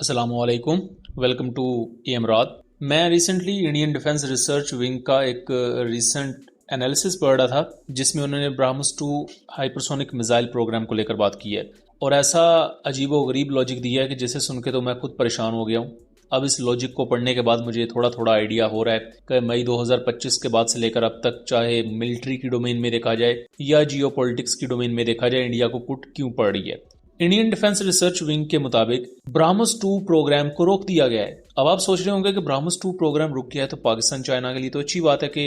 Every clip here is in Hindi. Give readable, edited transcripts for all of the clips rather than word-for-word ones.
अस्सलामुअलैकुम। वेलकम टू एमराद। मैं recently Indian defence research wing का एक रिसेंट एनालिसिस पढ़ रहा था जिसमें उन्होंने ब्राह्मस 2 हाइपरसोनिक मिसाइल प्रोग्राम को लेकर बात की है और ऐसा अजीबो गरीब लॉजिक दिया है कि जिसे सुन के तो मैं खुद परेशान हो गया हूँ। अब इस लॉजिक को पढ़ने के बाद मुझे थोड़ा थोड़ा आइडिया हो रहा है कि मई 2025 के बाद से लेकर अब तक चाहे मिलिट्री की डोमेन में देखा जाए या जियोपॉलिटिक्स की डोमेन में देखा जाए, इंडिया को कुट क्यों पड़ रही है। इंडियन डिफेंस रिसर्च विंग के मुताबिक ब्राह्मस 2 प्रोग्राम को रोक दिया गया है। अब आप सोच रहे होंगे कि ब्राह्मस 2 प्रोग्राम रुक गया है तो पाकिस्तान चाइना के लिए तो अच्छी बात है कि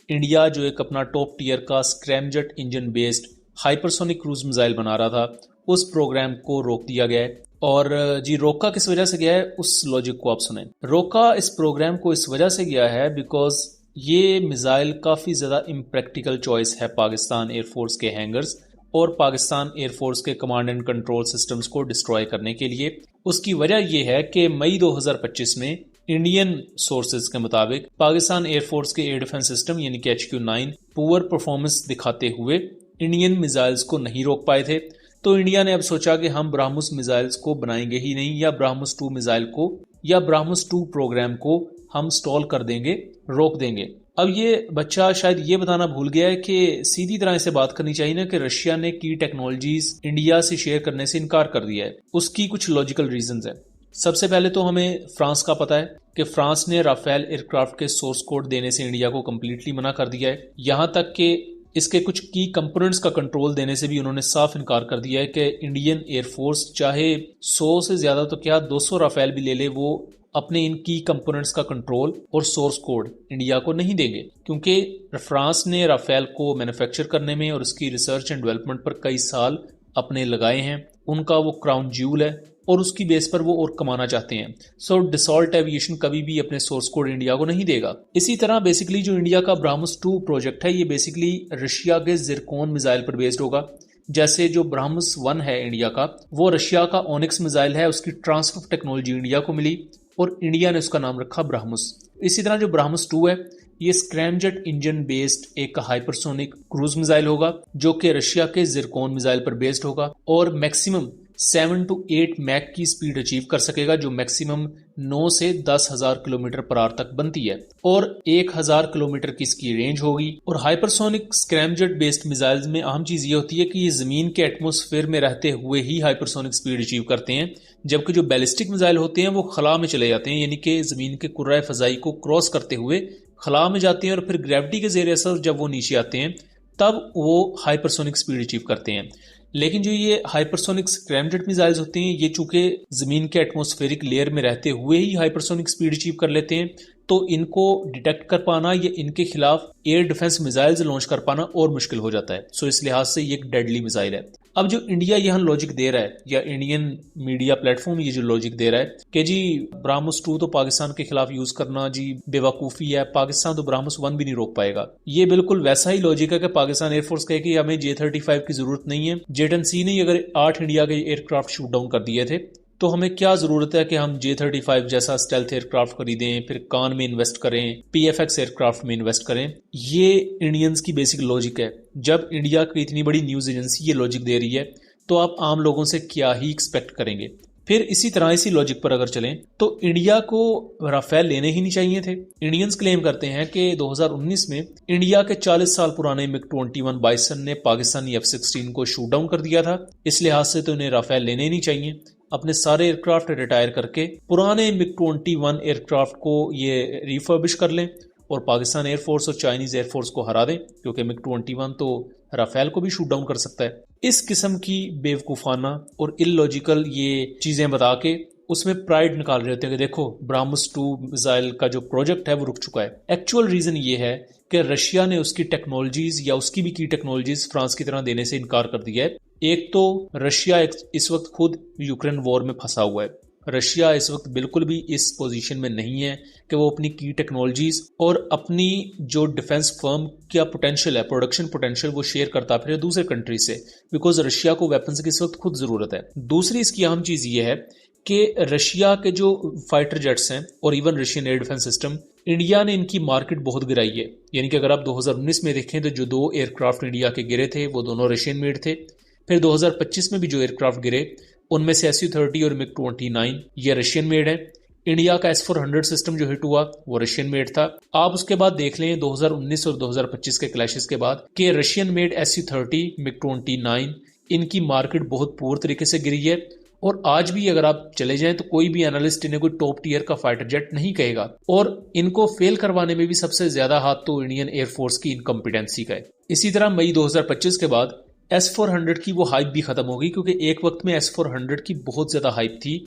इंडिया जो एक अपना टॉप टियर का scramjet engine based hypersonic cruise missile बना रहा था, उस प्रोग्राम को रोक दिया गया है। और जी, रोका किस वजह से गया है उस लॉजिक को आप सुने। रोका इस प्रोग्राम को इस वजह से गया है बिकॉज ये मिसाइल काफ़ी ज़्यादा इम्प्रैक्टिकल चॉइस है पाकिस्तान एयरफोर्स के हैंगर्स और पाकिस्तान एयरफोर्स के कमांड एंड कंट्रोल सिस्टम्स को डिस्ट्रॉय करने के लिए। उसकी वजह यह है कि मई 2025 में इंडियन सोर्सेज के मुताबिक पाकिस्तान एयरफोर्स के एयर डिफेंस सिस्टम यानी कि HQ-9 पुअर परफॉर्मेंस दिखाते हुए इंडियन मिसाइल्स को नहीं रोक पाए थे। तो इंडिया ने अब सोचा कि हम ब्राह्मस मिसाइल्स को बनाएंगे ही नहीं, या ब्राह्मस 2 मिसाइल को या ब्राह्मस 2 प्रोग्राम को हम स्टॉल कर देंगे, रोक देंगे। अब ये बच्चा शायद ये बताना भूल गया है कि सीधी तरह से बात करनी चाहिए ना कि रशिया ने की टेक्नोलॉजीज इंडिया से शेयर करने से इनकार कर दिया है। उसकी कुछ लॉजिकल रीजंस है। सबसे पहले तो हमें फ्रांस का पता है कि फ्रांस ने राफेल एयरक्राफ्ट के सोर्स कोड देने से इंडिया को कंप्लीटली मना कर दिया है। यहां तक कि इसके कुछ की कंपोनेंट्स का कंट्रोल देने से भी उन्होंने साफ इनकार कर दिया है कि इंडियन एयरफोर्स चाहे 100 से ज्यादा तो क्या 200 राफेल भी ले ले, वो अपने इन की कंपोनेंट्स का कंट्रोल और सोर्स कोड इंडिया को नहीं देंगे, क्योंकि फ्रांस ने राफेल को मैन्युफैक्चर करने में और उसकी रिसर्च एंड डेवलपमेंट पर कई साल अपने लगाए हैं। उनका वो क्राउन ज्यूल है और उसकी बेस पर वो और कमाना चाहते हैं। सो डिसॉल्ट एविएशन कभी भी अपने सोर्स कोड इंडिया को नहीं देगा। इसी तरह बेसिकली जो इंडिया का ब्राह्मस 2 प्रोजेक्ट है ये बेसिकली रशिया के जिरकोन मिसाइल पर बेस्ड होगा। जैसे जो ब्राह्मस 1 है इंडिया का, वो रशिया का ओनिक्स मिसाइल है, उसकी ट्रांसफर टेक्नोलॉजी इंडिया को मिली और इंडिया ने उसका नाम रखा ब्राह्मस। इसी तरह जो ब्राह्मस 2 है ये स्क्रैमजेट इंजन बेस्ड एक हाइपरसोनिक क्रूज मिसाइल होगा जो कि रशिया के जिरकोन मिसाइल पर बेस्ड होगा और मैक्सिमम 7 to 8 मैक की स्पीड अचीव कर सकेगा, जो मैक्सिमम 9 से 10,000 किलोमीटर पर आवर तक बनती है और 1000 किलोमीटर की इसकी रेंज होगी। और हाइपरसोनिक स्क्रैमजेट बेस्ड मिसाइल्स में अहम चीज ये होती है कि ये जमीन के एटमॉस्फेयर में रहते हुए ही हाइपरसोनिक स्पीड अचीव करते हैं, जबकि जो बैलिस्टिक मिसाइल होते हैं वो खला में चले जाते हैं, यानी कि जमीन के कुर्रा फजाई को क्रॉस करते हुए खला में जाते हैं और फिर ग्रेविटी के जेर असर जब वो नीचे आते हैं तब वो हाइपरसोनिक स्पीड अचीव करते हैं। लेकिन जो ये हाइपरसोनिक स्क्रैमजेट मिसाइल्स होते हैं ये चूंकि जमीन के एटमॉस्फेरिक लेयर में रहते हुए ही हाइपरसोनिक स्पीड अचीव कर लेते हैं, तो इनको डिटेक्ट कर पाना या इनके खिलाफ एयर डिफेंस मिसाइल्स लॉन्च कर पाना और मुश्किल हो जाता है। सो इस लिहाज से ये एक डेडली मिसाइल है। अब जो इंडिया यहाँ लॉजिक दे रहा है या इंडियन मीडिया प्लेटफॉर्म ये जो लॉजिक दे रहा है कि जी ब्राह्मस 2 तो पाकिस्तान के खिलाफ यूज करना जी बेवकूफ़ी है, पाकिस्तान तो ब्राह्मस 1 भी नहीं रोक पाएगा, ये बिल्कुल वैसा ही लॉजिक है कि पाकिस्तान एयरफोर्स कहे कि हमें J-35 की जरूरत नहीं है। J-10C ने अगर 8 इंडिया के एयरक्राफ्ट शूट डाउन कर दिए थे तो हमें क्या जरूरत है कि हम J-35 जैसा स्टेल्थ एयरक्राफ्ट खरीदें, फिर कान में इन्वेस्ट करें, PFX एयरक्राफ्ट में इन्वेस्ट करें। ये इंडियंस की बेसिक लॉजिक है। जब इंडिया की इतनी बड़ी न्यूज एजेंसी ये लॉजिक दे रही है तो आप आम लोगों से क्या ही एक्सपेक्ट करेंगे। फिर इसी तरह इसी लॉजिक पर अगर चलें तो इंडिया को राफेल लेने ही नहीं चाहिए थे। इंडियंस क्लेम करते हैं कि 2019 में इंडिया के 40 साल पुराने MiG-21 बाइसन ने पाकिस्तानी F-16 को शूट डाउन कर दिया था। इस लिहाज से तो इन्हें राफेल लेने ही नहीं चाहिए। अपने सारे एयरक्राफ्ट रिटायर करके पुराने MiG-21 एयरक्राफ्ट को ये रिफर्बिश कर लें और पाकिस्तान एयरफोर्स और चाइनीज एयरफोर्स को हरा दें, क्योंकि MiG-21 तो राफेल को भी शूट डाउन कर सकता है। इस किस्म की बेवकूफ़ाना और इलॉजिकल ये चीज़ें बता के उसमें प्राइड निकाल रहे होते हैं कि देखो ब्राह्मस 2 मिसाइल का जो प्रोजेक्ट है वो रुक चुका है। एक्चुअल रीज़न ये है कि रशिया ने उसकी टेक्नोलॉजीज या उसकी भी की टेक्नोलॉजीज फ्रांस की तरह देने से इनकार कर दिया है। एक तो रशिया इस वक्त खुद यूक्रेन वॉर में फंसा हुआ है। रशिया इस वक्त बिल्कुल भी इस पोजीशन में नहीं है कि वो अपनी की टेक्नोलॉजीज और अपनी जो डिफेंस फर्म का पोटेंशियल है, प्रोडक्शन पोटेंशियल, वो शेयर करता फिर दूसरे कंट्री से, बिकॉज रशिया को वेपन्स की इस वक्त खुद जरूरत है। दूसरी इसकी अहम चीज ये है कि रशिया के जो फाइटर जेट्स हैं और even Russian air defence system, India ने इनकी मार्केट बहुत गिराई है। यानी कि अगर आप 2019 में देखें तो जो 2 एयरक्राफ्ट इंडिया के गिरे थे वो दोनों रशियन मेड थे। फिर 2025 में भी जो एयरक्राफ्ट गिरे उनमें से SU-30 और MiG-29 ये रशियन मेड है। इंडिया का S-400 सिस्टम जो हिट हुआ वो रशियन मेड था। आप उसके बाद देख लें 2019 और 2025 के क्लैशेस के बाद कि रशियन मेड SU-30, MiG-29 इनकी मार्केट बहुत पूर्ण तरीके से गिरी है। और आज भी अगर आप चले जाएं तो कोई भी एनालिस्ट इन्हें कोई टॉप टीयर का फाइटर जेट नहीं कहेगा। और इनको फेल करवाने में भी सबसे ज्यादा हाथ तो इंडियन एयरफोर्स की इनकम्पिटेंसी का है। इसी तरह मई 2025 के बाद S-400 की वो हाइप भी खत्म हो गई, क्योंकि एक वक्त में S-400 की बहुत ज्यादा हाइप थी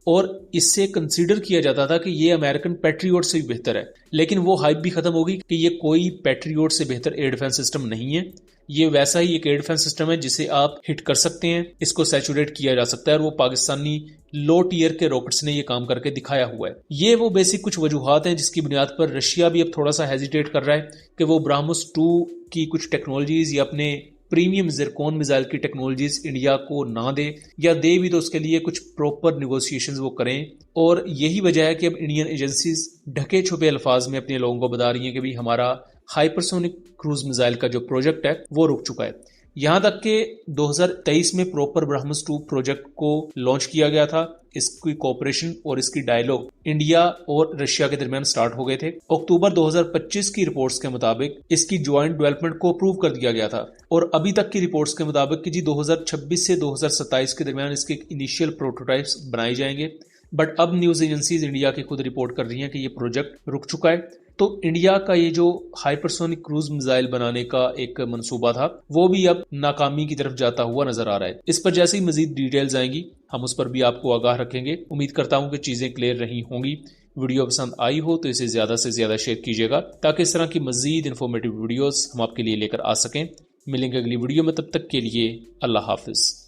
और इससे कंसीडर किया जाता था कि ये अमेरिकन पैट्रियोट से भी बेहतर है। लेकिन वो हाइप भी खत्म हो गई कि ये कोई पैट्रियोट से बेहतर एयर डिफेंस सिस्टम नहीं है। ये वैसा ही एक एयर डिफेंस सिस्टम है जिसे आप हिट कर सकते हैं, इसको सैचुरेट किया जा सकता है, और वो पाकिस्तानी लो टीयर के रॉकेट्स ने ये काम करके दिखाया हुआ है। ये वो बेसिक कुछ वजूहात हैं जिसकी बुनियाद पर रशिया भी अब थोड़ा सा हेजिटेट कर रहा है कि वो ब्राह्मोस 2 की कुछ टेक्नोलॉजीज या अपने प्रीमियम ज़िरकॉन मिसाइल की टेक्नोलॉजीज इंडिया को ना दे, या दे भी तो उसके लिए कुछ प्रॉपर निगोशिएशंस वो करें। और यही वजह है कि अब इंडियन एजेंसीज ढके छुपे अल्फाज में अपने लोगों को बता रही हैं कि भाई हमारा हाइपरसोनिक क्रूज मिसाइल का जो प्रोजेक्ट है वो रुक चुका है। यहां तक कि 2023 में प्रॉपर ब्रह्मोस 2 प्रोजेक्ट को लॉन्च किया गया था। इसकी कोऑपरेशन और इसकी डायलॉग इंडिया और रशिया के दरमियान स्टार्ट हो गए थे। अक्टूबर 2025 की रिपोर्ट्स के मुताबिक इसकी ज्वाइंट डेवलपमेंट को अप्रूव कर दिया गया था, और अभी तक की रिपोर्ट्स के मुताबिक कि जी 2026 से 2027 के दरमियान इसके इनिशियल प्रोटोटाइप्स बनाए जाएंगे। बट अब न्यूज एजेंसीज इंडिया की खुद रिपोर्ट कर रही हैं कि ये प्रोजेक्ट रुक चुका है। तो इंडिया का ये जो हाइपरसोनिक क्रूज मिसाइल बनाने का एक मंसूबा था वो भी अब नाकामी की तरफ जाता हुआ नजर आ रहा है। इस पर जैसे ही मजीद डिटेल्स आएंगी हम उस पर भी आपको आगाह रखेंगे। उम्मीद करता हूं कि चीजें क्लियर रही होंगी। वीडियो पसंद आई हो तो इसे ज्यादा से ज्यादा शेयर कीजिएगा ताकि इस तरह की मजीद इन्फॉर्मेटिव वीडियोस हम आपके लिए लेकर आ सकें। मिलेंगे अगली वीडियो में, तब तक के लिए अल्लाह हाफिज।